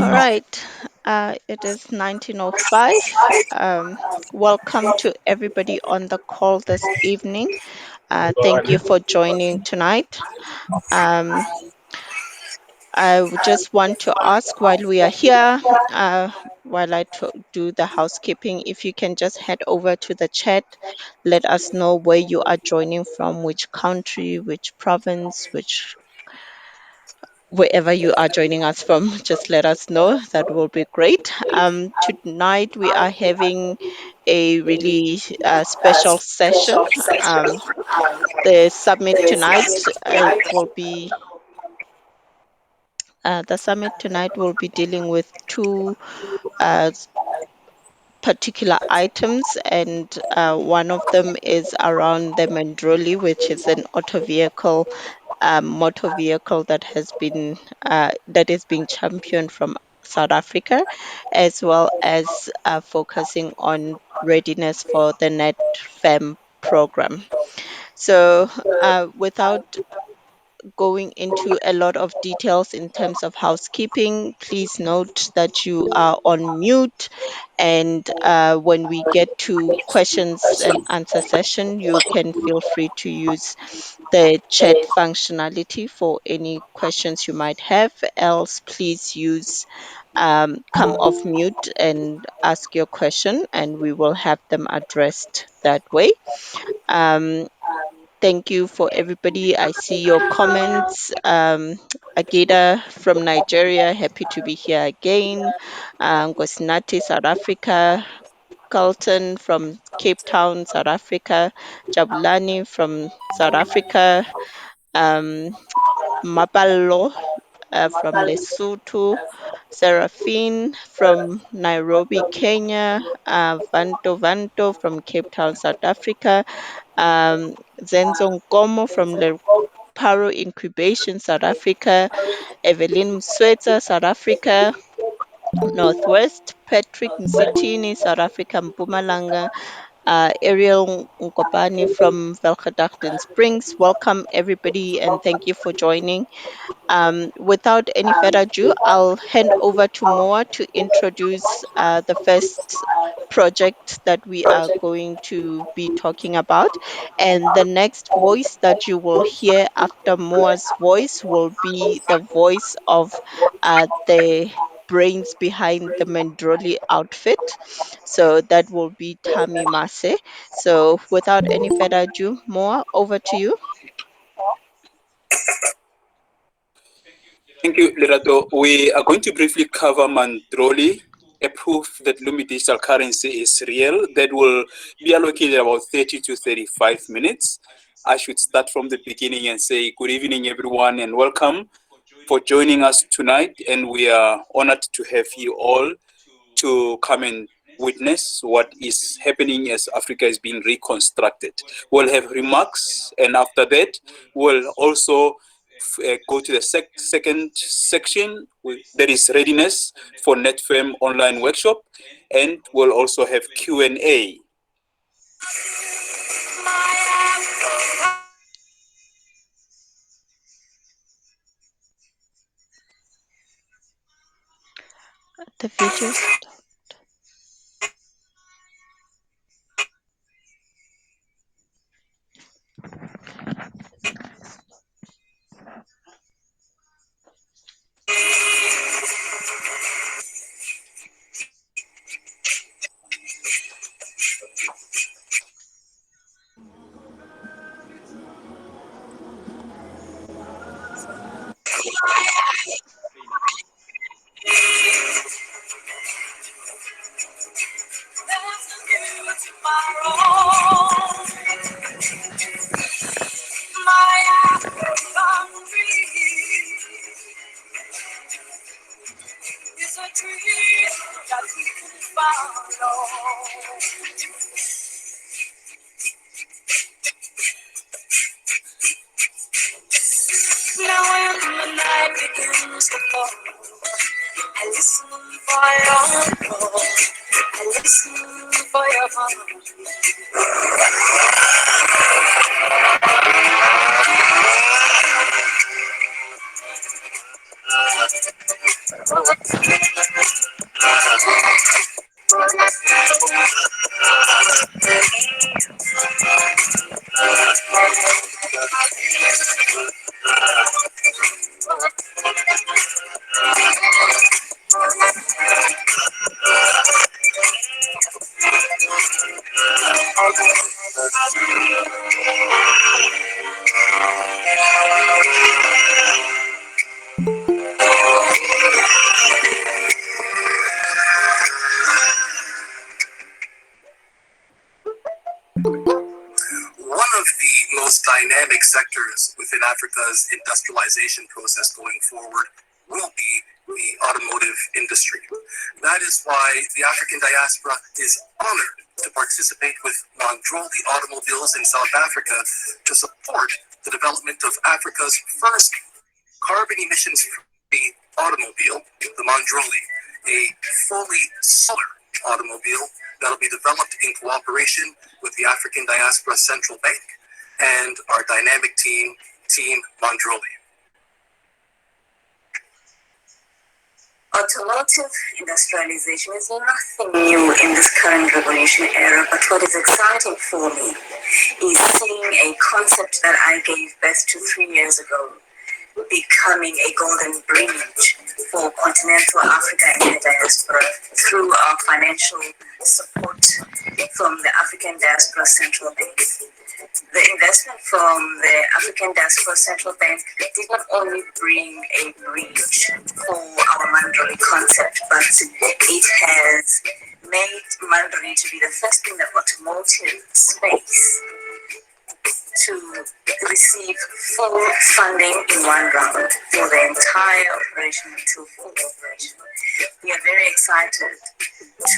All right, it is 19:05. Welcome to everybody on the call this evening. Thank you for joining tonight. Um, I would just want to ask while we are here, while do the housekeeping, if you can just head over to the chat, let us know where you are joining from, which country, which province, which wherever you are joining us from, just let us know. That will be great. Tonight we are having a really special session. Um, the summit tonight will be the summit tonight will be dealing with two uh, particular items, and one of them is around the Mandrolli, which is an motor vehicle that is being championed from South Africa, as well as focusing on readiness for the Napfem program. So, without going into a lot of details in terms of housekeeping, please note that you are on mute. And when we get to questions and answer session, you can feel free to use the chat functionality for any questions you might have. Else, please come off mute and ask your question, and we will have them addressed that way. Um, Thank you for everybody. I see your comments. Ageda from Nigeria, happy to be here again. Gosnati, South Africa. Carlton from Cape Town, South Africa. Jabulani from South Africa. Um, Mapallo from Lesotho. Seraphine from Nairobi, Kenya. Vanto from Cape Town, South Africa. Zenzo Nkomo from Paro Incubation, South Africa, Evelyn Msweta, South Africa, Northwest, Patrick Msitini, South Africa, Mpumalanga, Ariel Nkopani from Velgedachten Springs. Welcome, everybody, and thank you for joining. Without any further ado, I'll hand over to Moa to introduce the first project that we are going to be talking about. And the next voice that you will hear after Moa's voice will be the voice of the brains behind the Mandrolli outfit. So that will be Tami Mase. So without any further ado, Moa, over to you. Thank you, Lerato. We are going to briefly cover Mandrolli, a proof that Lumi digital currency is real. That will be allocated about 30 to 35 minutes. I should start from the beginning and say good evening, everyone, and welcome for joining us tonight. And we are honored to have you all to come and witness what is happening as Africa is being reconstructed. We'll have remarks, and after that, we'll also go to the second section that is readiness for Netfem online workshop, and we'll also have Q&A. The videos. One of the most dynamic sectors within Africa's industrialization process going forward will be the automotive industry. That is why the African diaspora is honored to participate with Mandrolli Automobiles in South Africa to support the development of Africa's first carbon emissions free automobile, the Mandrolli, a fully solar automobile that'll be developed in cooperation with the African Diaspora Central Bank and our dynamic team, Team Mandrolli. Automotive industrialization is nothing new in this current revolution era, but what is exciting for me is seeing a concept that I gave birth to 3 years ago becoming a golden bridge for continental Africa and the diaspora through our financial support from the African Diaspora Central Bank. The investment from the African Diaspora Central Bank did not only bring a bridge for our Mandrolli concept, but it has made Mandrolli to be the first in the automotive space to receive full funding in one round for the entire operation until full operation. We are very excited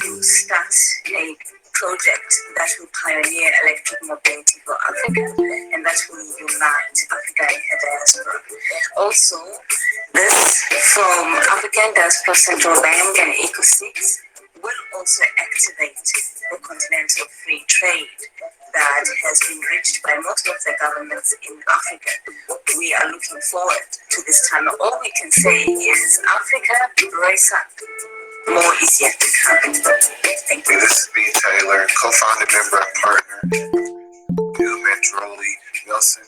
to start a project that will pioneer electric mobility for Africa and that will unite Africa and her diaspora. Also, this from African Diaspora Central Bank and ECO6 will also activate the continental free trade that has been reached by most of the governments in Africa. We are looking forward to this time. All we can say is Africa, brace up. More is yet to come. Thank you. This is B. Taylor, co-founder, member, and partner. Mandrolli, Nelson.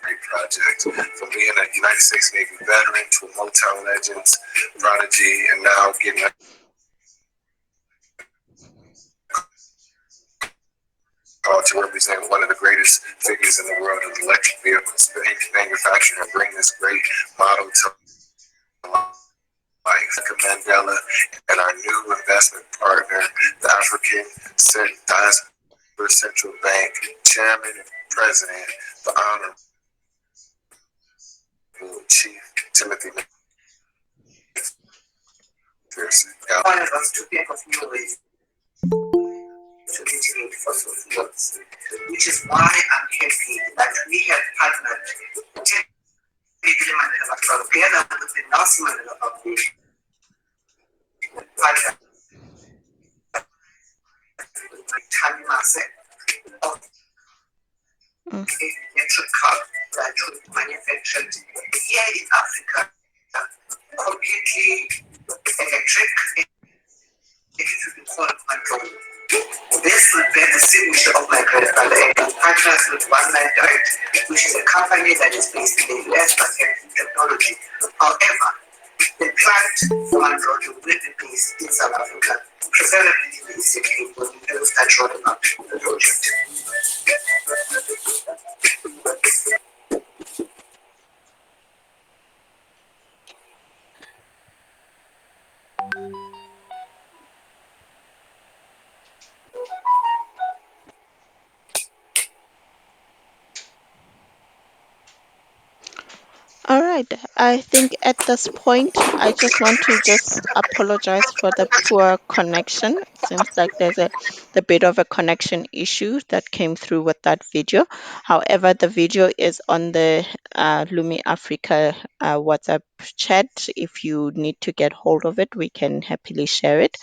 Great project. From being a United States Navy veteran to a Motown Legends prodigy, and now getting called to represent one of the greatest figures in the world of electric vehicles, manufacturing, and bring this great model to life. Mandela and our new investment partner, the African Diaspora Central Bank Chairman and President, the Honorable Chief Timothy McPherson. One of us to think of new ways to mitigate fossil fuels, which is why I'm happy that we have partnered together with the Nelson Mandela Foundation Tanya Mase of Mm. electric car that was manufactured here in Africa, completely electric, it should be called control. This would be the signature of my grandfather and partners with One Night Dirt, which is a company that is based in the US but has technology. However, the plant for Mandrolli will be based in South Africa, preferably in the Eastern Cape, when we will start rolling out the project. All right. I think at this point, I just want to just apologize for the poor connection. Seems like there's a bit of a connection issue that came through with that video. However, the video is on the Lumi Africa WhatsApp chat. If you need to get hold of it, we can happily share it.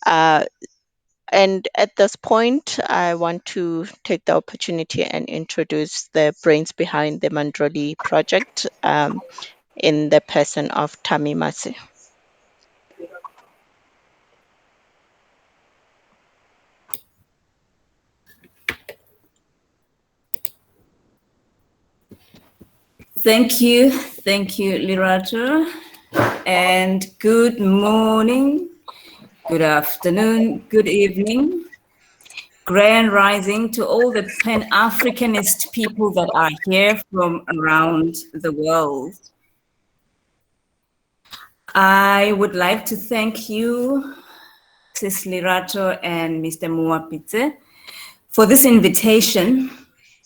Uh, And at this point, I want to take the opportunity and introduce the brains behind the Mandrolli project in the person of Tami Masi. Thank you, Lirato, and good morning, good afternoon, good evening, grand rising to all the Pan-Africanist people that are here from around the world. I would like to thank you, Sis Lirato and Mr. Muapite, for this invitation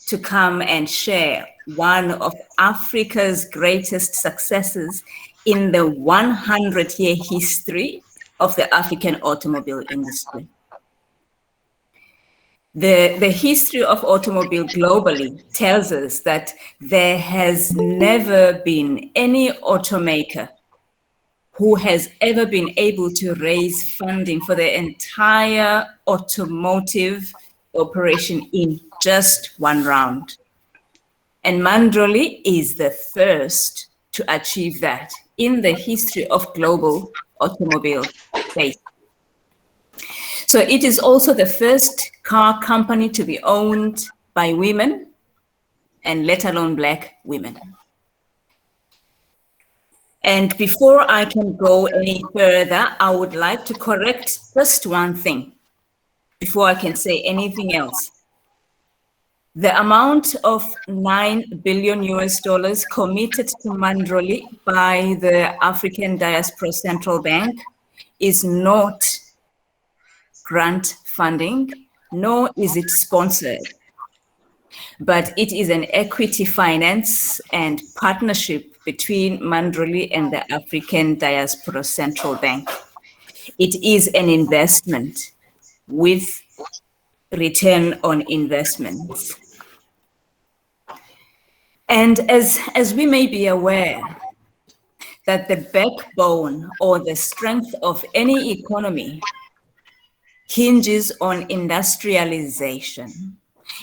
to come and share one of Africa's greatest successes in the 100-year history of the African automobile industry. The history of automobile globally tells us that there has never been any automaker who has ever been able to raise funding for the entire automotive operation in just one round. And Mandrolli is the first to achieve that in the history of global automobile space. So it is also the first car company to be owned by women, and let alone Black women. And before I can go any further, I would like to correct just one thing before I can say anything else. The amount of $9 billion committed to Mandrolli by the African Diaspora Central Bank is not grant funding, nor is it sponsored, but it is an equity finance and partnership between Mandrolli and the African Diaspora Central Bank. It is an investment with return on investments. And as we may be aware, that the backbone or the strength of any economy hinges on industrialization.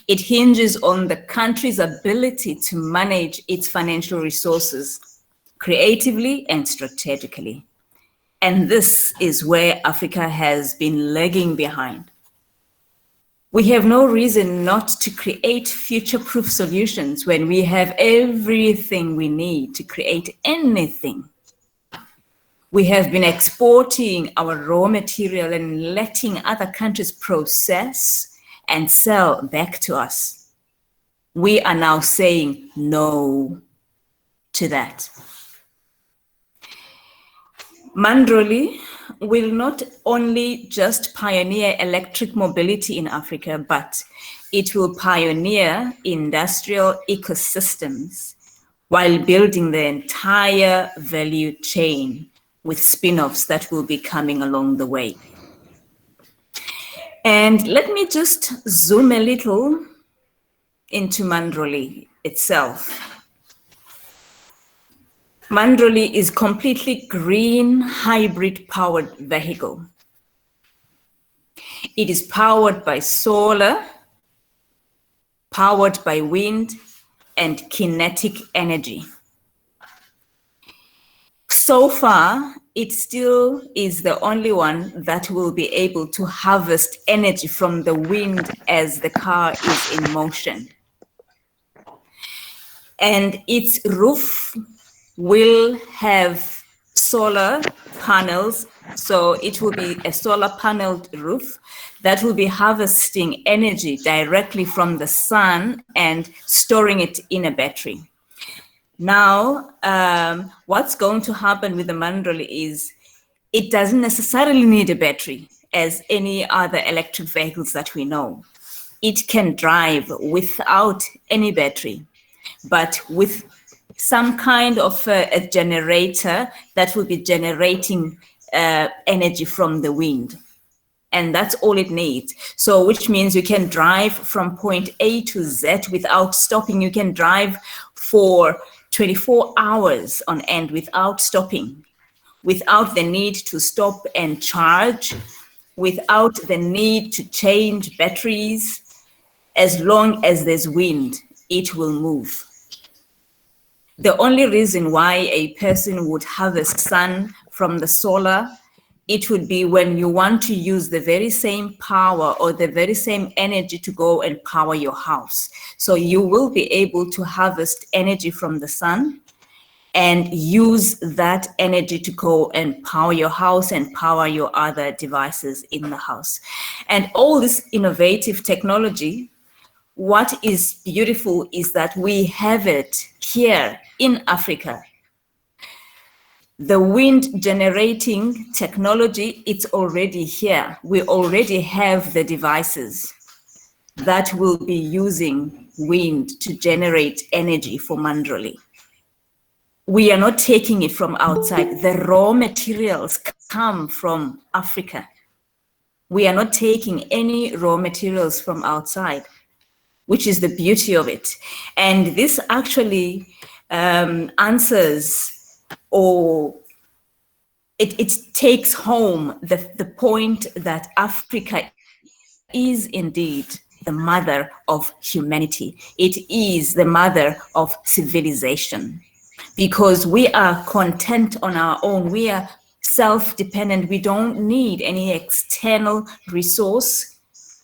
It hinges on the country's ability to manage its financial resources creatively and strategically. And this is where Africa has been lagging behind. We have no reason not to create future-proof solutions when we have everything we need to create anything. We have been exporting our raw material and letting other countries process and sell back to us. We are now saying no to that. Mandrolli will not only just pioneer electric mobility in Africa, but it will pioneer industrial ecosystems while building the entire value chain with spin-offs that will be coming along the way. And let me just zoom a little into Mandrolli itself. Mandrolli is completely green hybrid powered vehicle. It is powered by solar, powered by wind, and kinetic energy. So far, it still is the only one that will be able to harvest energy from the wind as the car is in motion. And its roof will have solar panels. So it will be a solar paneled roof that will be harvesting energy directly from the sun and storing it in a battery. Now, what's going to happen with the Mandrolli is it doesn't necessarily need a battery as any other electric vehicles that we know. It can drive without any battery, but with some kind of a generator that will be generating energy from the wind. And that's all it needs. So which means you can drive from point A to Z without stopping. You can drive for 24 hours on end without stopping, without the need to stop and charge, without the need to change batteries. As long as there's wind, it will move. The only reason why a person would harvest sun from the solar, it would be when you want to use the very same power or the very same energy to go and power your house. So you will be able to harvest energy from the sun and use that energy to go and power your house and power your other devices in the house. And all this innovative technology, what is beautiful is that we have it here in Africa. The wind generating technology, it's already here. We already have the devices that will be using wind to generate energy for Mandrolli. We are not taking it from outside. The raw materials come from Africa. We are not taking any raw materials from outside, which is the beauty of it. And this actually answers, or it takes home the point that Africa is indeed the mother of humanity. It is the mother of civilization, because we are content on our own. We are self-dependent. We don't need any external resource.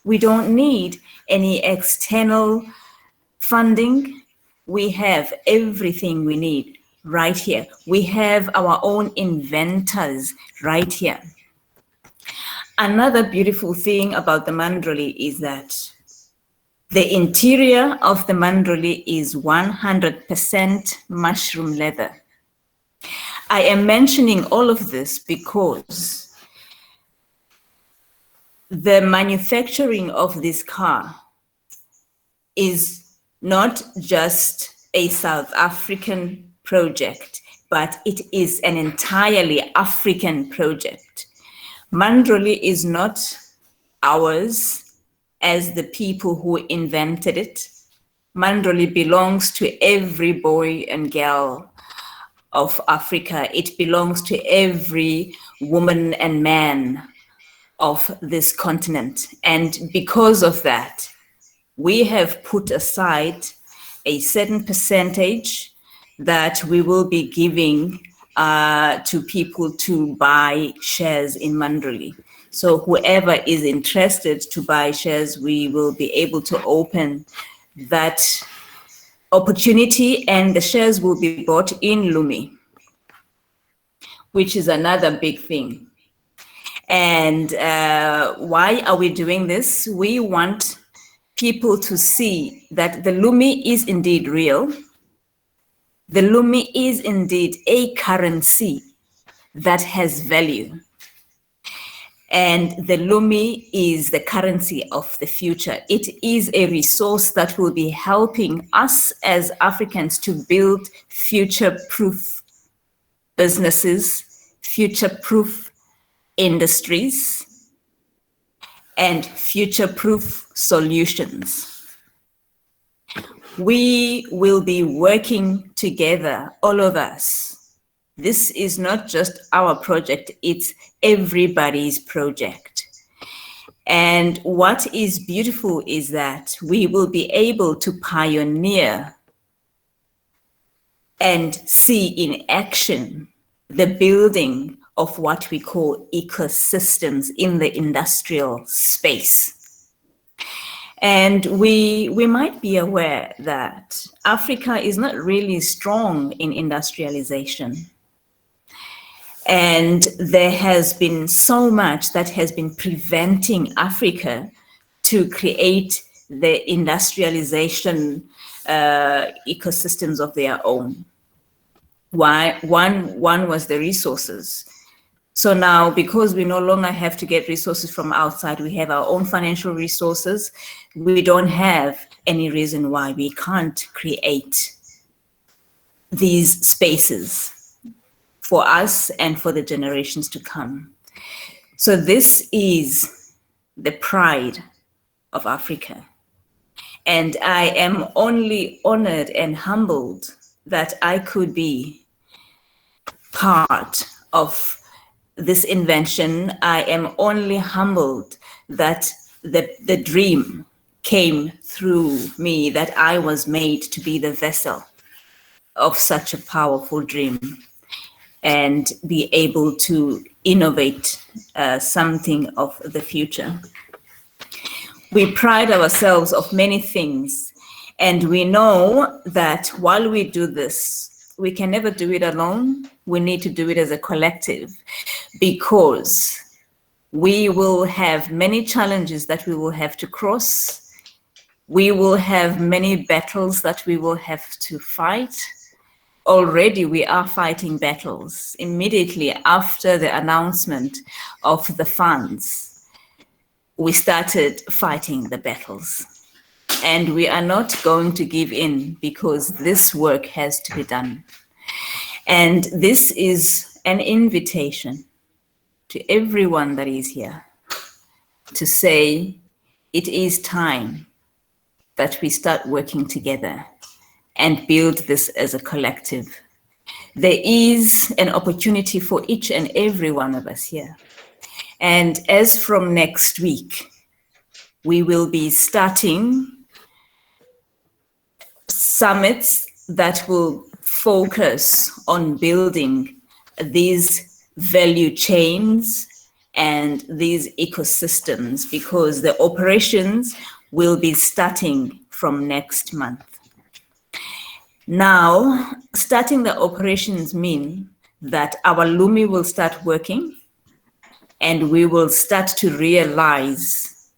We don't need any external funding. We have everything we need right here. We have our own inventors right here. Another beautiful thing about the Mandrolli is that the interior of the Mandrolli is 100% mushroom leather. I am mentioning all of this because the manufacturing of this car is not just a South African project, but it is an entirely African project. Mandrolli is not ours as the people who invented it. Mandrolli belongs to every boy and girl of Africa. It belongs to every woman and man of this continent. And because of that, we have put aside a certain percentage that we will be giving to people to buy shares in Mandrolli. So whoever is interested to buy shares, we will be able to open that opportunity, and the shares will be bought in Lumi, which is another big thing. And why are we doing this? We want people to see that the Lumi is indeed real. The Lumi is indeed a currency that has value. And the Lumi is the currency of the future. It is a resource that will be helping us as Africans to build future-proof businesses, future-proof industries, and future-proof solutions. We will be working together, all of us. This is not just our project, it's everybody's project. And what is beautiful is that we will be able to pioneer and see in action the building of what we call ecosystems in the industrial space. And we might be aware that Africa is not really strong in industrialization. And there has been so much that has been preventing Africa to create the industrialization ecosystems of their own. One was the resources. So now, because we no longer have to get resources from outside, we have our own financial resources, we don't have any reason why we can't create these spaces for us and for the generations to come. So this is the pride of Africa. And I am only honored and humbled that I could be part of this invention, I am only humbled that the dream came through me, that I was made to be the vessel of such a powerful dream and be able to innovate something of the future. We pride ourselves of many things, and we know that while we do this, we can never do it alone. We need to do it as a collective, because we will have many challenges that we will have to cross. We will have many battles that we will have to fight. Already we are fighting battles. Immediately after the announcement of the funds, we started fighting the battles. And we are not going to give in, because this work has to be done. And this is an invitation to everyone that is here to say it is time that we start working together and build this as a collective. There is an opportunity for each and every one of us here. And as from next week, we will be starting summits that will focus on building these value chains and these ecosystems, because the operations will be starting from next month. Now, starting the operations mean that our Lumi will start working, and we will start to realize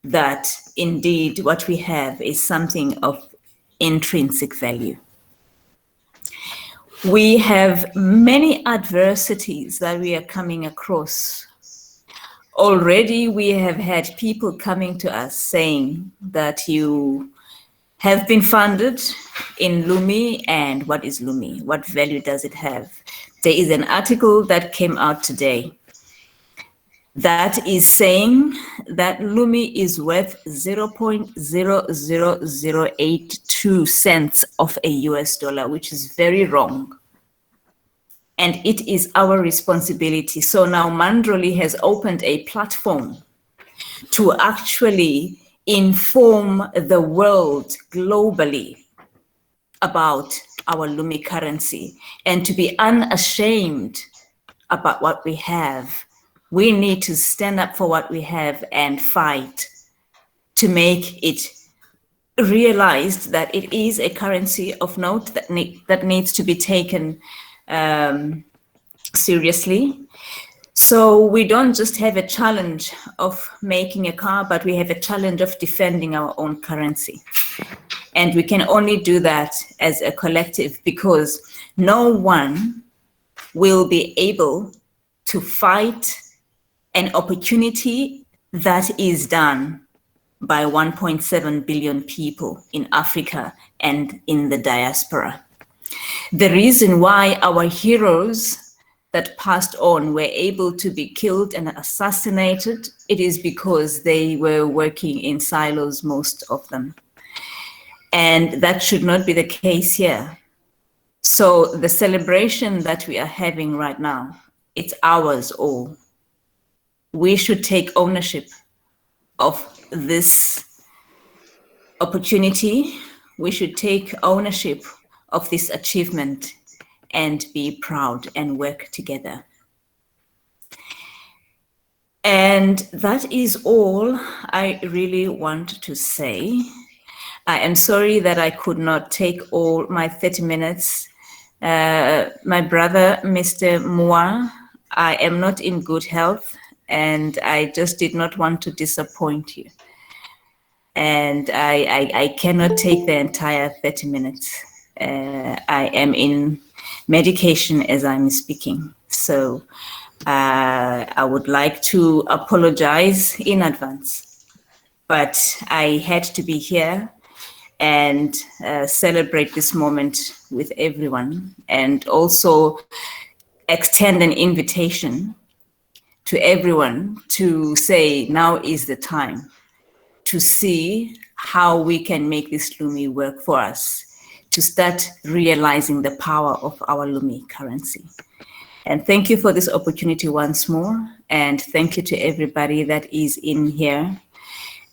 that indeed what we have is something of intrinsic value. We have many adversities that we are coming across. Already we have had people coming to us saying that you have been funded in Lumi, and what is Lumi? What value does it have? There is an article that came out today that is saying that Lumi is worth 0.00082 cents of a US dollar, which is very wrong. And it is our responsibility. So now Mandrolli has opened a platform to actually inform the world globally about our Lumi currency, and to be unashamed about what we have. We need to stand up for what we have and fight to make it realized that it is a currency of note that needs to be taken seriously. So we don't just have a challenge of making a car, but we have a challenge of defending our own currency. And we can only do that as a collective, because no one will be able to fight an opportunity that is done by 1.7 billion people in Africa and in the diaspora. The reason why our heroes that passed on were able to be killed and assassinated, it is because they were working in silos, most of them. And that should not be the case here. So the celebration that we are having right now, it's ours all. We should take ownership of this opportunity. We should take ownership of this achievement and be proud and work together. And that is all I really want to say. I am sorry that I could not take all my 30 minutes. My brother, Mr. Mua, I am not in good health, and I just did not want to disappoint you. And I cannot take the entire 30 minutes. I am in medication as I'm speaking. So I would like to apologize in advance, but I had to be here and celebrate this moment with everyone, and also extend an invitation to everyone to say now is the time to see how we can make this Lumi work for us, to start realizing the power of our Lumi currency. And thank you for this opportunity once more. And thank you to everybody that is in here.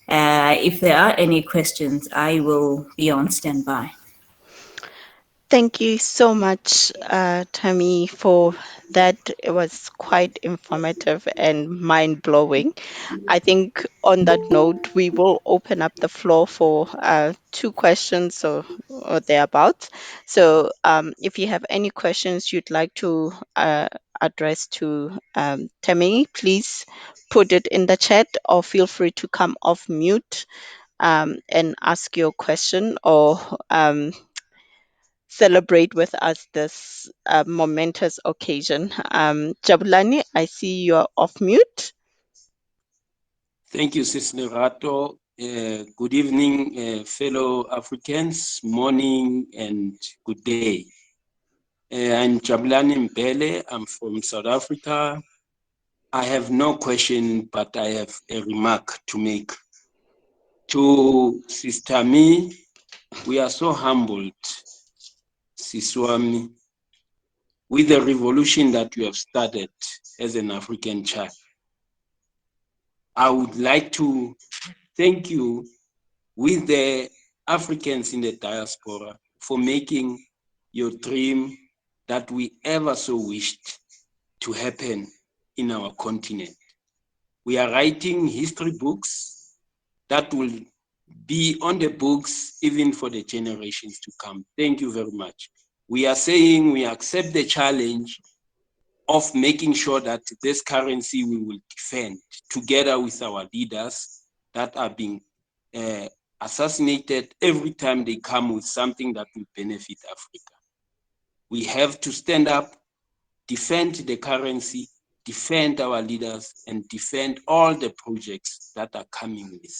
If there are any questions, I will be on standby. Thank you so much, Tammy, for that. It was quite informative and mind-blowing. I think on that note, we will open up the floor for two questions or thereabouts. So if you have any questions you'd like to address to Tammy, please put it in the chat or feel free to come off mute and ask your question or celebrate with us this momentous occasion. Jabulani, I see you're off mute. Thank you, Sis Lerato. Good evening, fellow Africans, morning and good day. I'm Jabulani Mbele. I'm from South Africa. I have no question, but I have a remark to make. To Sister Me, we are so humbled, Siswami, with the revolution that you have started as an African child. I would like to thank you with the Africans in the diaspora for making your dream that we ever so wished to happen in our continent. We are writing history books that will be on the books even for the generations to come. Thank you very much. We are saying we accept the challenge of making sure that this currency we will defend together with our leaders that are being assassinated every time they come with something that will benefit Africa. We have to stand up, defend the currency, defend our leaders, and defend all the projects that are coming with.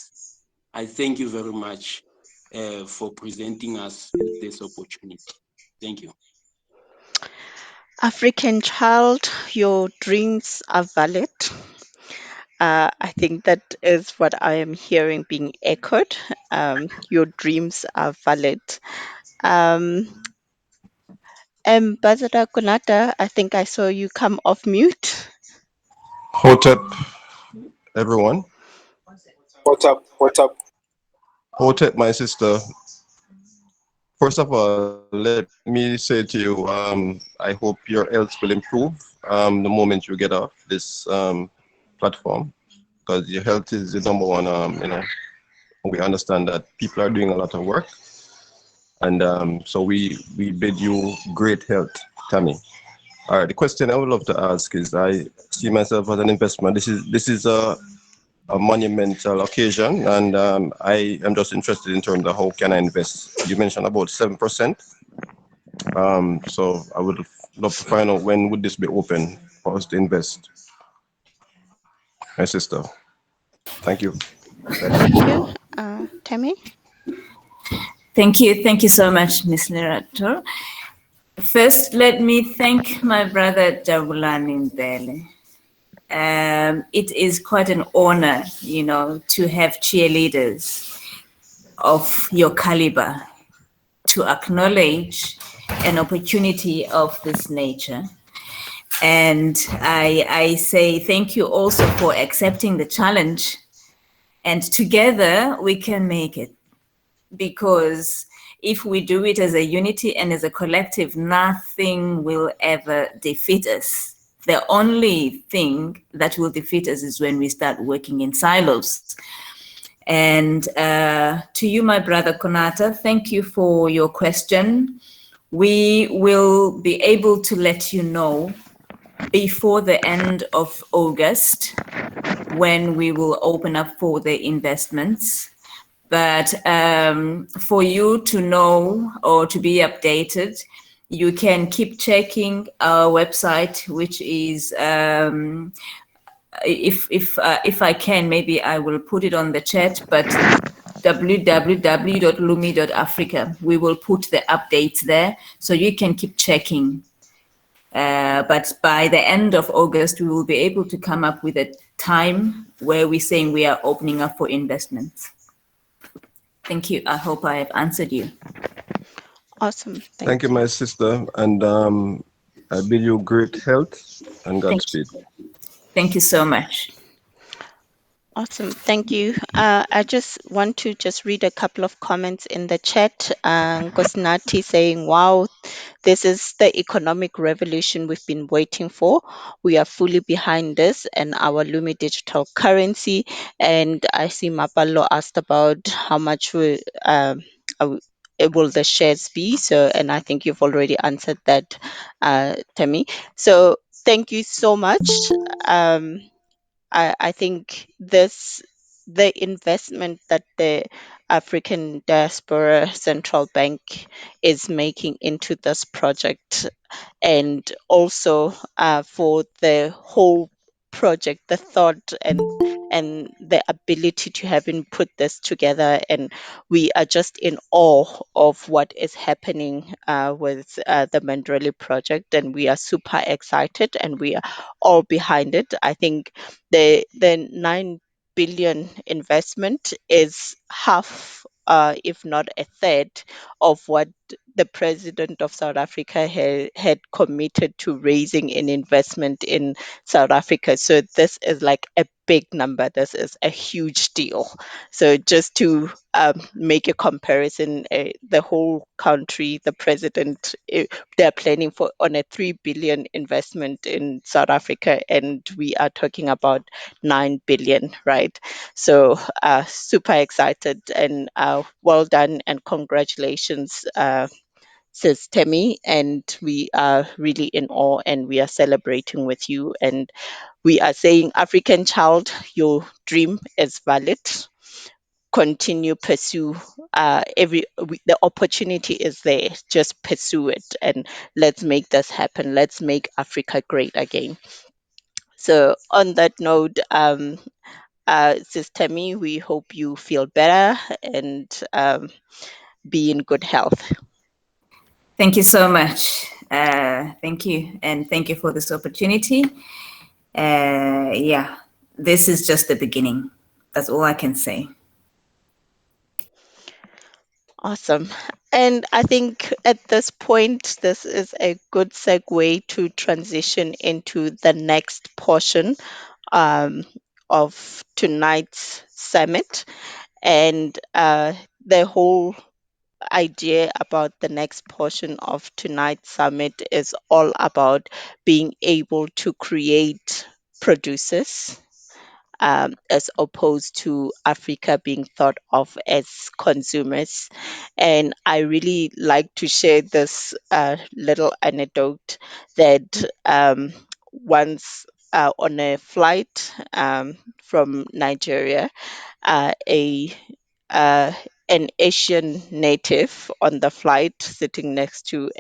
I thank you very much for presenting us with this opportunity. Thank you. African child, your dreams are valid. I think that is what I am hearing being echoed. Your dreams are valid. Um, Ambassador Konata, I think I saw you come off mute. Hotep, everyone. What's up? Hotep, my sister. First of all, let me say to you, I hope your health will improve the moment you get off this platform, because your health is the number one. We understand that people are doing a lot of work, and so we bid you great health, Tammy. All right, the question I would love to ask is, I see myself as an investment. This is a monumental occasion, and I am just interested in terms of how can I invest. You mentioned about 7%. So I would love to find out, when would this be open for us to invest, my sister. Thank you. Thank you. Tammy? Thank you. Thank you so much, Ms. Lerato. First, let me thank my brother Jabulani Mbele. It is quite an honor, to have cheerleaders of your caliber to acknowledge an opportunity of this nature. And I say thank you also for accepting the challenge. And together we can make it. Because if we do it as a unity and as a collective, nothing will ever defeat us. The only thing that will defeat us is when we start working in silos. And to you, my brother Konata, thank you for your question. We will be able to let you know before the end of August when we will open up for the investments. But for you to know or to be updated, you can keep checking our website, which is, if I can, maybe I will put it on the chat, but www.lumi.africa. We will put the updates there, so you can keep checking. But by the end of August, we will be able to come up with a time where we're saying we are opening up for investments. Thank you. I hope I have answered you. Awesome. Thank you, my sister. And I bid you great health and Thank Godspeed. you. Thank you so much. Awesome. Thank you. I just want to just read a couple of comments in the chat. Gosnati saying, wow, this is the economic revolution we've been waiting for. We are fully behind this and our Lumi digital currency. And I see Mapalo asked about how much uh, will the shares be. So, and I think you've already answered that, Temi. So thank you so much. I think the investment that the African Diaspora Central Bank is making into this project, and also for the whole project, the thought and the ability to having put this together, and we are just in awe of what is happening with the Mandrolli project, and we are super excited, and we are all behind it. I think the 9 billion investment is half, if not a third, of what the president of South Africa had committed to raising an investment in South Africa. So this is like a big number. This is a huge deal. So just to make a comparison, the whole country, the president, they're planning for on a 3 billion investment in South Africa, and we are talking about 9 billion, right? So super excited, and well done and congratulations, Sis Temi. And we are really in awe, and we are celebrating with you. And we are saying, African child, your dream is valid. Continue, pursue. The opportunity is there. Just pursue it, and let's make this happen. Let's make Africa great again. So on that note, Sis Temi, we hope you feel better and be in good health. Thank you so much. Thank you. And thank you for this opportunity. Yeah, this is just the beginning. That's all I can say. Awesome. And I think at this point, this is a good segue to transition into the next portion um, of tonight's summit. And the whole idea about the next portion of tonight's summit is all about being able to create producers, as opposed to Africa being thought of as consumers. And I really like to share this little anecdote that once on a flight from Nigeria, a an Asian native on the flight sitting next to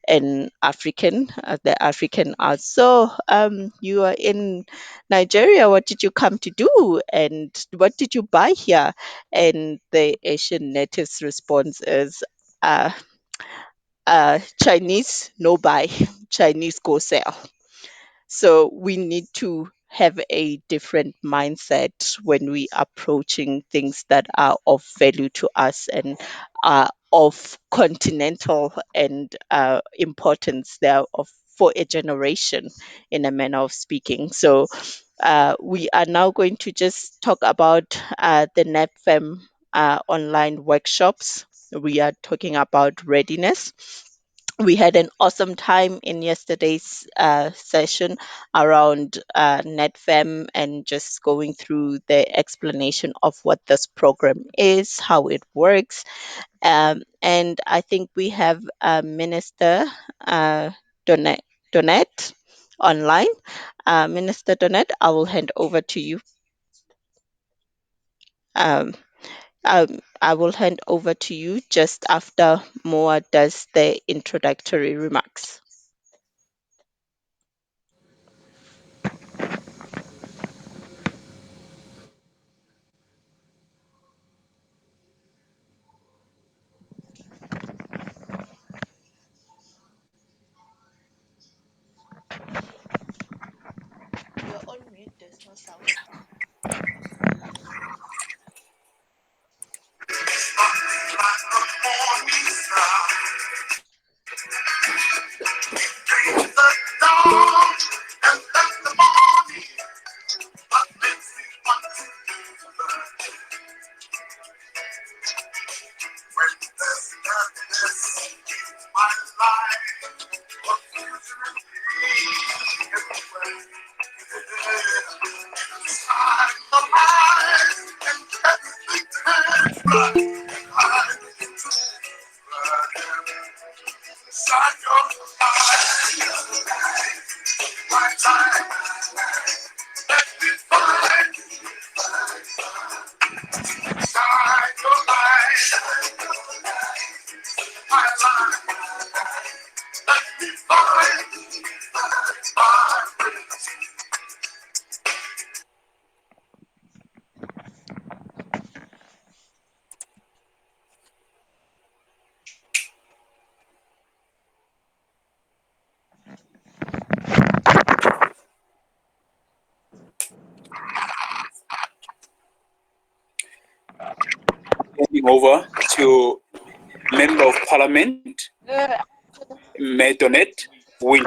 an African. The African asked, "So, you are in Nigeria. What did you come to do? And what did you buy here?" And the Asian native's response is, uh, "Chinese, no buy. Chinese go sell." So we need to have a different mindset when we approaching things that are of value to us and are of continental and importance. They are of for a generation, in a manner of speaking. So we are now going to just talk about the Napfem online workshops. We are talking about readiness. We had an awesome time in yesterday's session around NetFem and just going through the explanation of what this program is, how it works. And I think we have Minister uh, Donette, Donette online. Minister Donette, I will hand over to you. Um, I will hand over to you just after Moa does the introductory remarks. You're on mute, there's no sound. Handing over to Member of Parliament, Good, Medonet Win.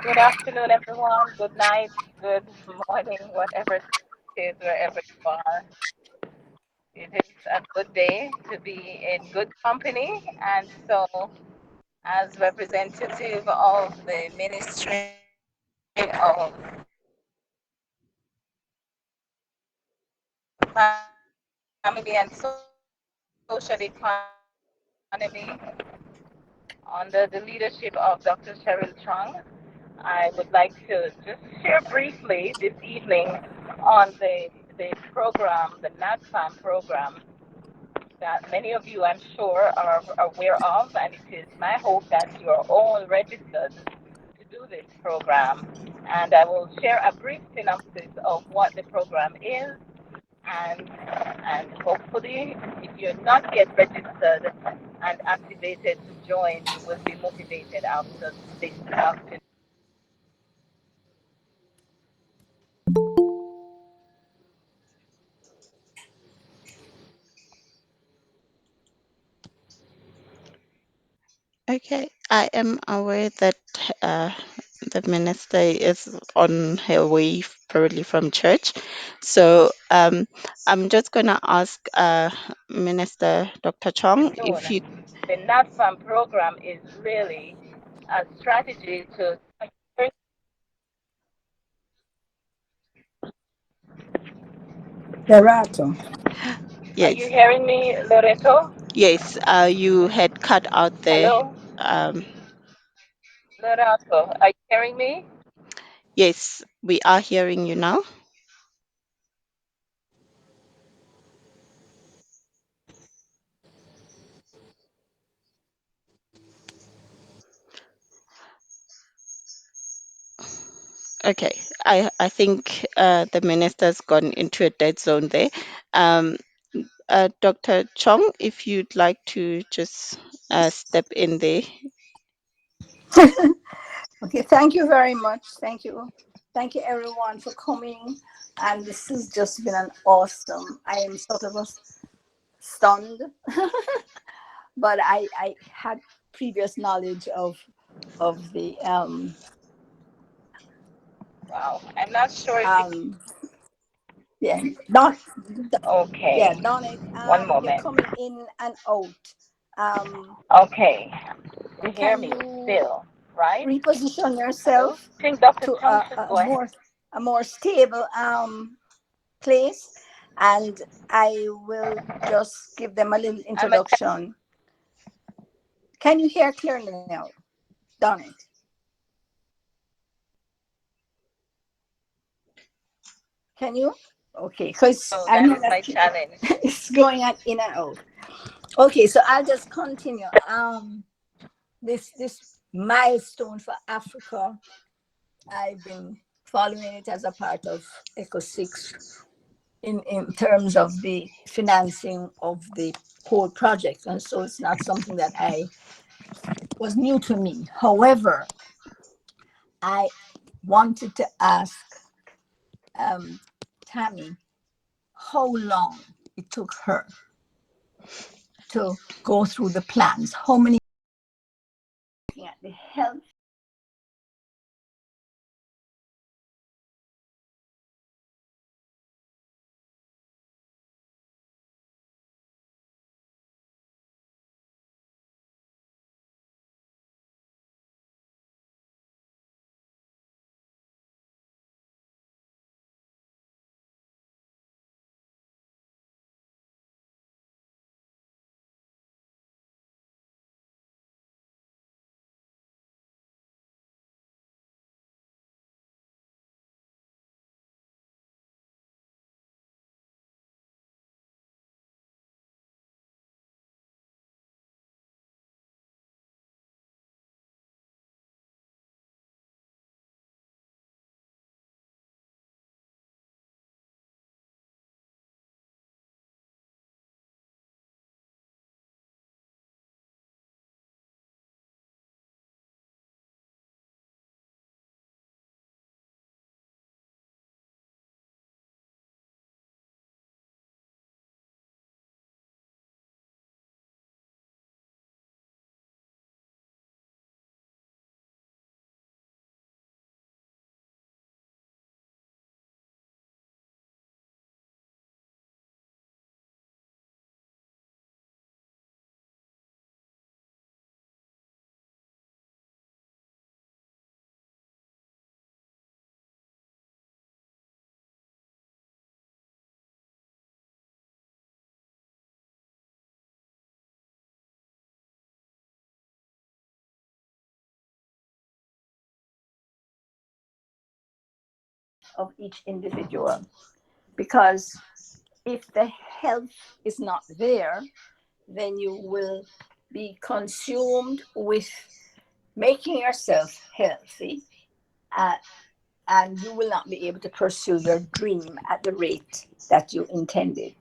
good afternoon, everyone. Good night, good morning, whatever it is, wherever you are. It is a good day to be in good company. And so, as representative of the Ministry of Family and Social Economy, under the leadership of Dr. Cheryl Chung, I would like to just share briefly this evening on the program, the Napfem program, that many of you, I'm sure, are aware of, and it is my hope that you are all registered to do this program. And I will share a brief synopsis of what the program is, and and hopefully, if you're not yet registered and activated to join, you will be motivated after this afternoon. Okay, I am aware that uh, the minister is on her way probably from church. So I'm just going to ask Minister Dr. Chong if you, The NATFAM program is really a strategy to. Lerato. Are you yes, hearing me, Loreto? yes, you had cut out there. Hello, Um, Loreto. Are you hearing me? yes, we are hearing you now. Okay, I think the minister's gone into a dead zone there. Um, Dr. Chong, if you'd like to just step in there. Okay, thank you very much. Thank you. Thank you everyone for coming. And this has just been an awesome. I am sort of stunned, but I had previous knowledge of the Wow, I'm not sure if you. um yeah, not yeah, Okay, Donnet, one you're moment. coming in and out. Okay, you hear Can me you still, right? reposition Hello? yourself I think Dr. to Chung should go ahead. a more stable place, and I will just give them a little I'm a. introduction. Can you hear clearly now? Done it. Can you? Okay, because So I that know is that my challenge. it's going on in and out. Okay, so I'll just continue. This milestone for Africa, I've been following it as a part of ECO6 in terms of the financing of the whole project, and so it's not something that I was new to me. However, I wanted to ask Tammy how long it took her to go through the plans. How many at the health of each individual. Because if the health is not there, then you will be consumed with making yourself healthy, uh, and you will not be able to pursue your dream at the rate that you intended.